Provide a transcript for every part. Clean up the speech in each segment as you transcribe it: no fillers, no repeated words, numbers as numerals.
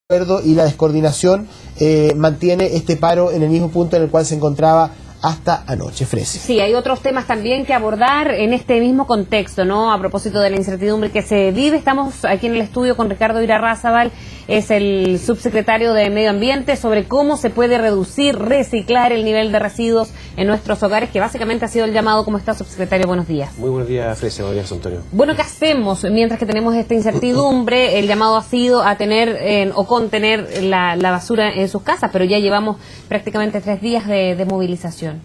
Y la descoordinación mantiene este paro en el mismo punto en el cual se encontraba hasta anoche. Frese. Sí, hay otros temas también que abordar en este mismo contexto, ¿no? A propósito de la incertidumbre que se vive, estamos aquí en el estudio con Ricardo Irarrázaval, es el subsecretario de Medio Ambiente, sobre cómo se puede reducir, reciclar el nivel de residuos en nuestros hogares, que básicamente ha sido el llamado. ¿Cómo está, subsecretario? Buenos días. Muy buenos días, Frese. Buenos días, Antonio. Bueno, ¿qué hacemos mientras que tenemos esta incertidumbre? El llamado ha sido a tener o contener la basura en sus casas, pero ya llevamos prácticamente 3 días de movilización.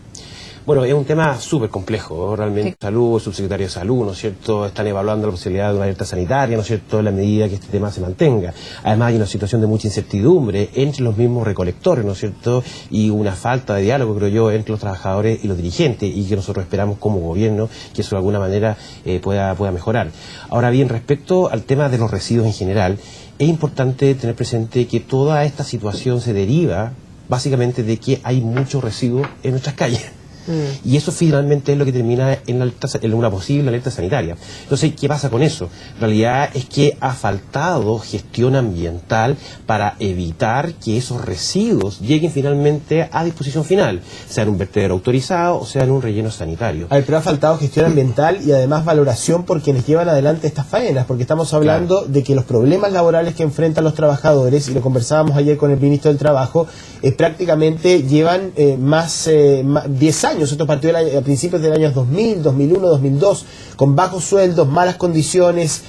Bueno, es un tema súper complejo, realmente. Sí. Salud, el subsecretario de Salud, ¿no es cierto?, están evaluando la posibilidad de una alerta sanitaria, ¿no es cierto?, en la medida que este tema se mantenga. Además hay una situación de mucha incertidumbre entre los mismos recolectores, ¿no es cierto?, y una falta de diálogo, creo yo, entre los trabajadores y los dirigentes, y que nosotros esperamos como gobierno que eso de alguna manera pueda mejorar. Ahora bien, respecto al tema de los residuos en general, es importante tener presente que toda esta situación se deriva básicamente de que hay muchos residuos en nuestras calles. Y eso finalmente es lo que termina en una posible alerta sanitaria. Entonces, ¿qué pasa con eso? En realidad es que ha faltado gestión ambiental para evitar que esos residuos lleguen finalmente a disposición final, sea en un vertedero autorizado o sea en un relleno sanitario. A ver, pero ha faltado gestión ambiental y además valoración por quienes llevan adelante estas faenas, porque estamos hablando de que los problemas laborales que enfrentan los trabajadores, y lo conversábamos ayer con el ministro del Trabajo, prácticamente llevan más 10 años. Esto partió a principios del año 2000, 2001, 2002, con bajos sueldos, malas condiciones,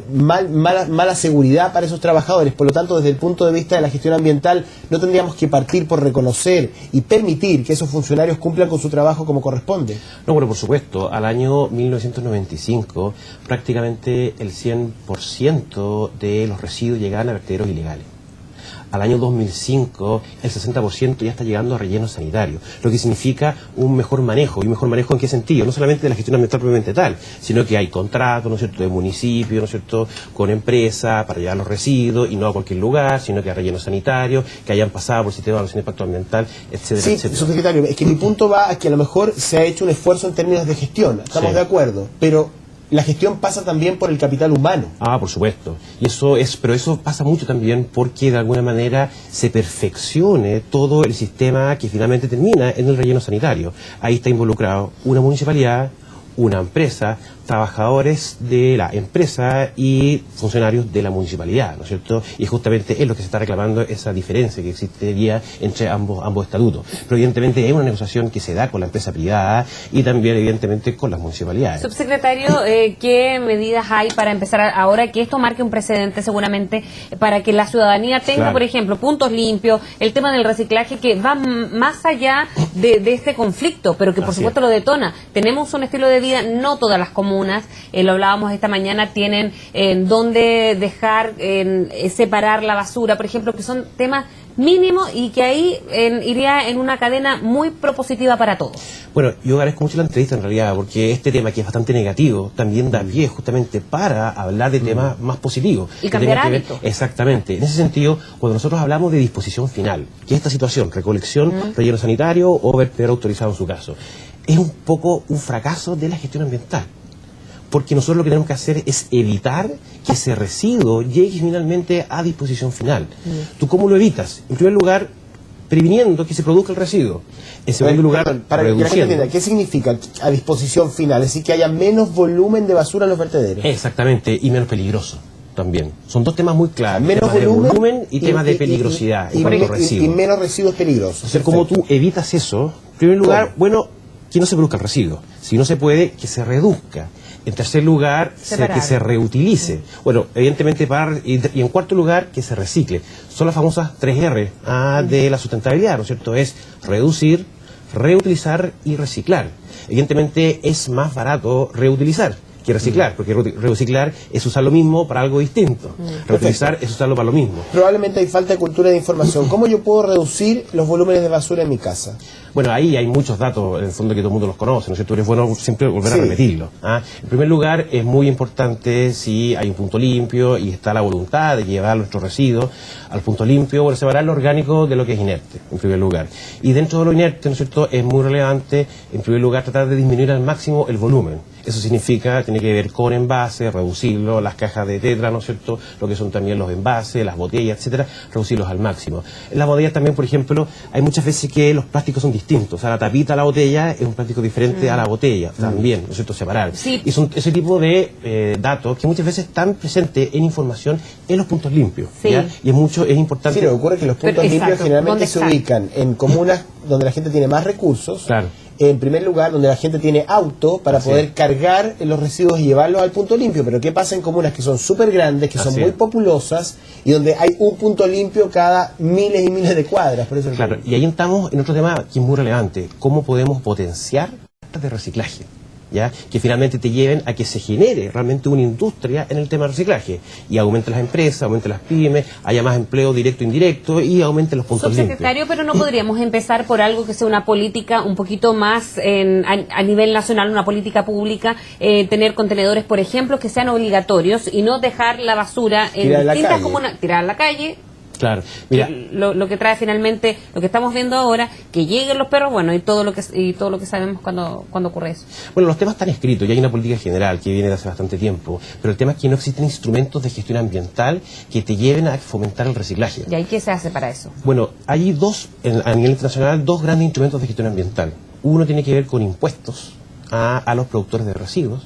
mala seguridad para esos trabajadores. Por lo tanto, desde el punto de vista de la gestión ambiental, no tendríamos que partir por reconocer y permitir que esos funcionarios cumplan con su trabajo como corresponde. No, bueno, por supuesto. Al año 1995, prácticamente el 100% de los residuos llegaban a vertederos ilegales. Al año 2005, el 60% ya está llegando a relleno sanitario, lo que significa un mejor manejo. ¿Y un mejor manejo en qué sentido? No solamente de la gestión ambiental propiamente tal, sino que hay contratos, ¿no es cierto?, de municipios, ¿no es cierto?, con empresas para llevar los residuos, y no a cualquier lugar, sino que a relleno sanitario, que hayan pasado por el sistema de evaluación de impacto ambiental, etcétera, sí, etcétera. Subsecretario, es que mi punto va a que a lo mejor se ha hecho un esfuerzo en términos de gestión, estamos de acuerdo, pero la gestión pasa también por el capital humano. Ah, por supuesto. Pero eso pasa mucho también porque de alguna manera se perfeccione todo el sistema que finalmente termina en el relleno sanitario. Ahí está involucrado una municipalidad, una empresa, trabajadores de la empresa y funcionarios de la municipalidad, ¿no es cierto? Y justamente es lo que se está reclamando, esa diferencia que existiría entre ambos estatutos. Pero evidentemente es una negociación que se da con la empresa privada y también evidentemente con las municipalidades. Subsecretario, ¿qué medidas hay para empezar ahora que esto marque un precedente seguramente para que la ciudadanía tenga, por ejemplo, puntos limpios, el tema del reciclaje que va más allá de este conflicto, pero que por supuesto lo detona? Tenemos un estilo de vida, no todas las comunas, lo hablábamos esta mañana, tienen dónde dejar, separar la basura, por ejemplo, que son temas mínimos y que ahí iría en una cadena muy propositiva para todos. Bueno, yo agradezco mucho la entrevista en realidad, porque este tema que es bastante negativo también da pie justamente para hablar de temas más positivos. Y cambiar hábitos. Exactamente. En ese sentido, cuando nosotros hablamos de disposición final, que es esta situación, recolección, relleno sanitario o vertedero autorizado en su caso, es un poco un fracaso de la gestión ambiental. Porque nosotros lo que tenemos que hacer es evitar que ese residuo llegue finalmente a disposición final. ¿Tú cómo lo evitas? En primer lugar, previniendo que se produzca el residuo. En segundo lugar, para que la gente entienda, ¿qué significa a disposición final? Es decir, que haya menos volumen de basura en los vertederos. Exactamente, y menos peligroso también. Son dos temas muy claros. Menos volumen y temas de peligrosidad. Y menos residuos peligrosos. O sea, ¿cómo tú evitas eso? En primer lugar, bueno, que no se produzca el residuo. Si no se puede, que se reduzca. En tercer lugar, que se reutilice. Bueno, evidentemente, y en cuarto lugar, que se recicle. Son las famosas 3R de la sustentabilidad, ¿no es cierto? Es reducir, reutilizar y reciclar. Evidentemente, es más barato reutilizar que reciclar, porque reciclar es usar lo mismo para algo distinto. Reutilizar es usarlo para lo mismo. Probablemente hay falta de cultura de información. ¿Cómo yo puedo reducir los volúmenes de basura en mi casa? Bueno, ahí hay muchos datos, en el fondo, que todo el mundo los conoce, ¿no es cierto? Pero es bueno siempre volver a repetirlo. En primer lugar, es muy importante si hay un punto limpio y está la voluntad de llevar nuestros residuos al punto limpio, bueno, separar lo orgánico de lo que es inerte, en primer lugar. Y dentro de lo inerte, ¿no es cierto?, es muy relevante, en primer lugar, tratar de disminuir al máximo el volumen. Eso significa, tiene que ver con envases, reducirlo, las cajas de tetra, ¿no es cierto?, lo que son también los envases, las botellas, etcétera, reducirlos al máximo. En las botellas también, por ejemplo, hay muchas veces que los plásticos son distintos. O sea, la tapita a la botella es un plástico diferente a la botella, también, ¿no es cierto?, separar. Sí. Y son ese tipo de datos que muchas veces están presentes en información en los puntos limpios. Sí. ¿Ya? Y es importante... Sí, lo que ocurre es que los puntos limpios generalmente se ubican en comunas donde la gente tiene más recursos. Claro. En primer lugar, donde la gente tiene auto para poder cargar los residuos y llevarlos al punto limpio. Pero ¿qué pasa en comunas que son súper grandes, que son muy populosas y donde hay un punto limpio cada miles y miles de cuadras? Por eso claro, y ahí estamos en otro tema que es muy relevante. ¿Cómo podemos potenciar de reciclaje? ¿Ya? Que finalmente te lleven a que se genere realmente una industria en el tema del reciclaje y aumente las empresas, aumente las pymes, haya más empleo directo e indirecto y aumente los puntos limpios. Subsecretario, pero no podríamos empezar por algo que sea una política un poquito más a nivel nacional, una política pública, tener contenedores, por ejemplo, que sean obligatorios y no dejar la basura en distintas comunas, tirar a la calle. Claro, mira, lo que trae finalmente, lo que estamos viendo ahora, que lleguen los perros, bueno, y todo lo que sabemos cuando ocurre eso. Bueno, los temas están escritos, y hay una política general que viene de hace bastante tiempo, pero el tema es que no existen instrumentos de gestión ambiental que te lleven a fomentar el reciclaje. ¿Y ahí qué se hace para eso? Bueno, hay a nivel internacional, dos grandes instrumentos de gestión ambiental. Uno tiene que ver con impuestos a los productores de residuos,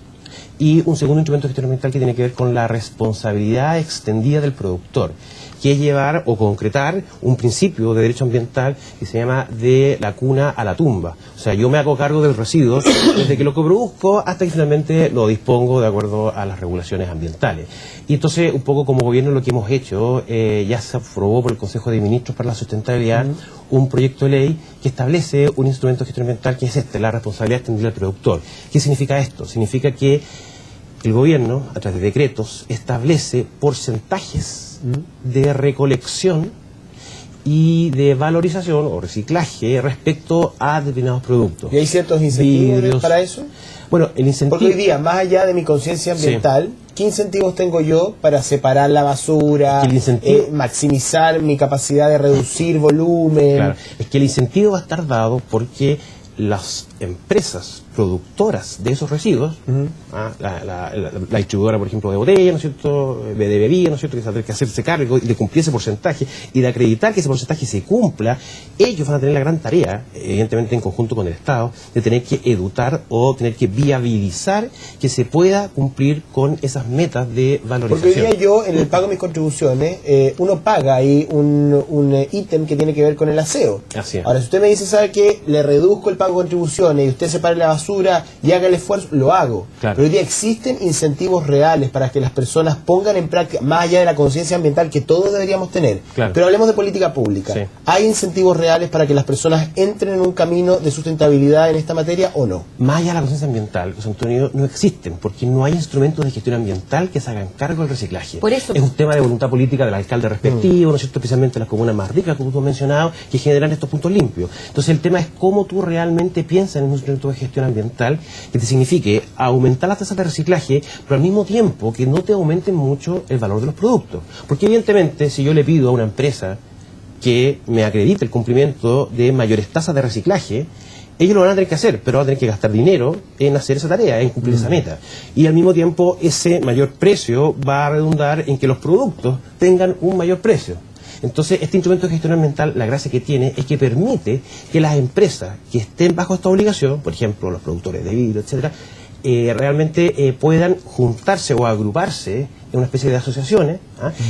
y un segundo instrumento de gestión ambiental que tiene que ver con la responsabilidad extendida del productor, que es llevar o concretar un principio de derecho ambiental que se llama de la cuna a la tumba. O sea, yo me hago cargo del residuo desde que lo produzco hasta que finalmente lo dispongo de acuerdo a las regulaciones ambientales. Y entonces, un poco como gobierno, lo que hemos hecho, ya se aprobó por el Consejo de Ministros para la Sustentabilidad un proyecto de ley que establece un instrumento de gestión ambiental que es la responsabilidad extendida del productor. ¿Qué significa esto? Significa que el gobierno, a través de decretos, establece porcentajes de recolección y de valorización o reciclaje respecto a determinados productos. ¿Y hay ciertos incentivos para eso? Bueno, el incentivo... Porque hoy día, más allá de mi conciencia ambiental, ¿qué incentivos tengo yo para separar la basura, maximizar mi capacidad de reducir volumen? Claro, es que el incentivo va a estar dado porque las empresas productoras de esos residuos, la distribuidora, por ejemplo, de botella, ¿no es cierto?, de bebida, ¿no es cierto?, que tiene que hacerse cargo de cumplir ese porcentaje y de acreditar que ese porcentaje se cumpla, ellos van a tener la gran tarea, evidentemente en conjunto con el Estado, de tener que educar o tener que viabilizar que se pueda cumplir con esas metas de valorización. Porque hoy día yo, en el pago de mis contribuciones, uno paga ahí un ítem que tiene que ver con el aseo. Así es. Ahora, si usted me dice, ¿sabe qué? Le reduzco el pago de contribuciones y usted separe la basura y haga el esfuerzo, lo hago. Claro. Pero hoy día existen incentivos reales para que las personas pongan en práctica, más allá de la conciencia ambiental que todos deberíamos tener. Claro. Pero hablemos de política pública. Sí. ¿Hay incentivos reales para que las personas entren en un camino de sustentabilidad en esta materia o no? Más allá de la conciencia ambiental, José Antonio, no existen, porque no hay instrumentos de gestión ambiental que se hagan cargo del reciclaje. Por eso, es un tema de voluntad política del alcalde respectivo, ¿no es cierto?, especialmente las comunas más ricas, como tú has mencionado, que generan estos puntos limpios. Entonces el tema es cómo tú realmente piensas en un instrumento de gestión ambiental que te signifique aumentar las tasas de reciclaje, pero al mismo tiempo que no te aumenten mucho el valor de los productos. Porque evidentemente, si yo le pido a una empresa que me acredite el cumplimiento de mayores tasas de reciclaje, ellos lo van a tener que hacer, pero van a tener que gastar dinero en hacer esa tarea, en cumplir esa meta. Y al mismo tiempo, ese mayor precio va a redundar en que los productos tengan un mayor precio. Entonces, este instrumento de gestión ambiental, la gracia que tiene es que permite que las empresas que estén bajo esta obligación, por ejemplo, los productores de vidrio, etcétera, realmente puedan juntarse o agruparse en una especie de asociaciones,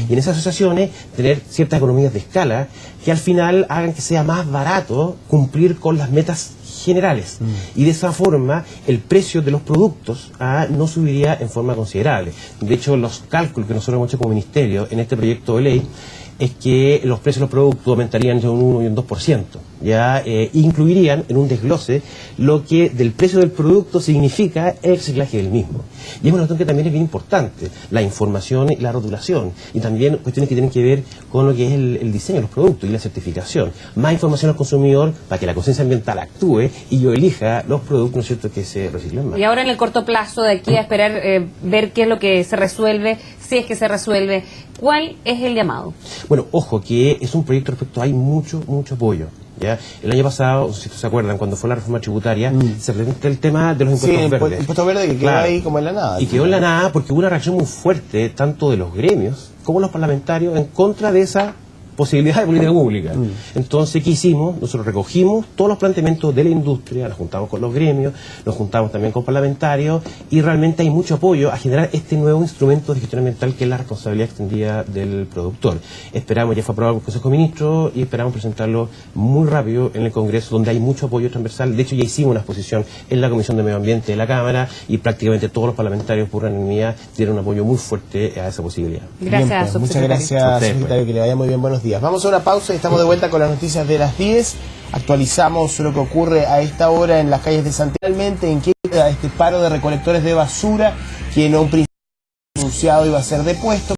y en esas asociaciones tener ciertas economías de escala que al final hagan que sea más barato cumplir con las metas generales. Y de esa forma el precio de los productos no subiría en forma considerable. De hecho, los cálculos que nosotros hemos hecho como ministerio en este proyecto de ley es que los precios de los productos aumentarían entre un 1 y un 2%. Ya incluirían en un desglose lo que del precio del producto significa el reciclaje del mismo. Y es una cuestión que también es bien importante, la información y la rotulación, y también cuestiones que tienen que ver con lo que es el diseño de los productos y la certificación. Más información al consumidor para que la conciencia ambiental actúe y yo elija los productos, ¿no es cierto?, que se reciclen más. Y ahora en el corto plazo, de aquí a esperar ver qué es lo que se resuelve, si es que se resuelve, ¿cuál es el llamado? Bueno, ojo, que es un proyecto respecto, hay mucho apoyo. ¿Ya? El año pasado, si se acuerdan, cuando fue la reforma tributaria, se presentó el tema de los impuestos verdes. El impuesto verde que quedó ahí como en la nada. Y quedó en la nada porque hubo una reacción muy fuerte, tanto de los gremios como los parlamentarios, en contra de esa posibilidad de política pública. Entonces, ¿qué hicimos? Nosotros recogimos todos los planteamientos de la industria, nos juntamos con los gremios, nos juntamos también con parlamentarios, y realmente hay mucho apoyo a generar este nuevo instrumento de gestión ambiental que es la responsabilidad extendida del productor. Esperamos, ya fue aprobado por el Consejo de Ministros, y esperamos presentarlo muy rápido en el Congreso, donde hay mucho apoyo transversal. De hecho, ya hicimos una exposición en la Comisión de Medio Ambiente de la Cámara, y prácticamente todos los parlamentarios por unanimidad tienen un apoyo muy fuerte a esa posibilidad. Gracias, bien, pues, muchas subsecretario. gracias, secretario, que le vaya muy bien, buenos días. Vamos a una pausa y estamos de vuelta con las noticias de las 10. Actualizamos lo que ocurre a esta hora en las calles de Santiago. Realmente, en qué queda este paro de recolectores de basura que en un principio anunciado iba a ser depuesto.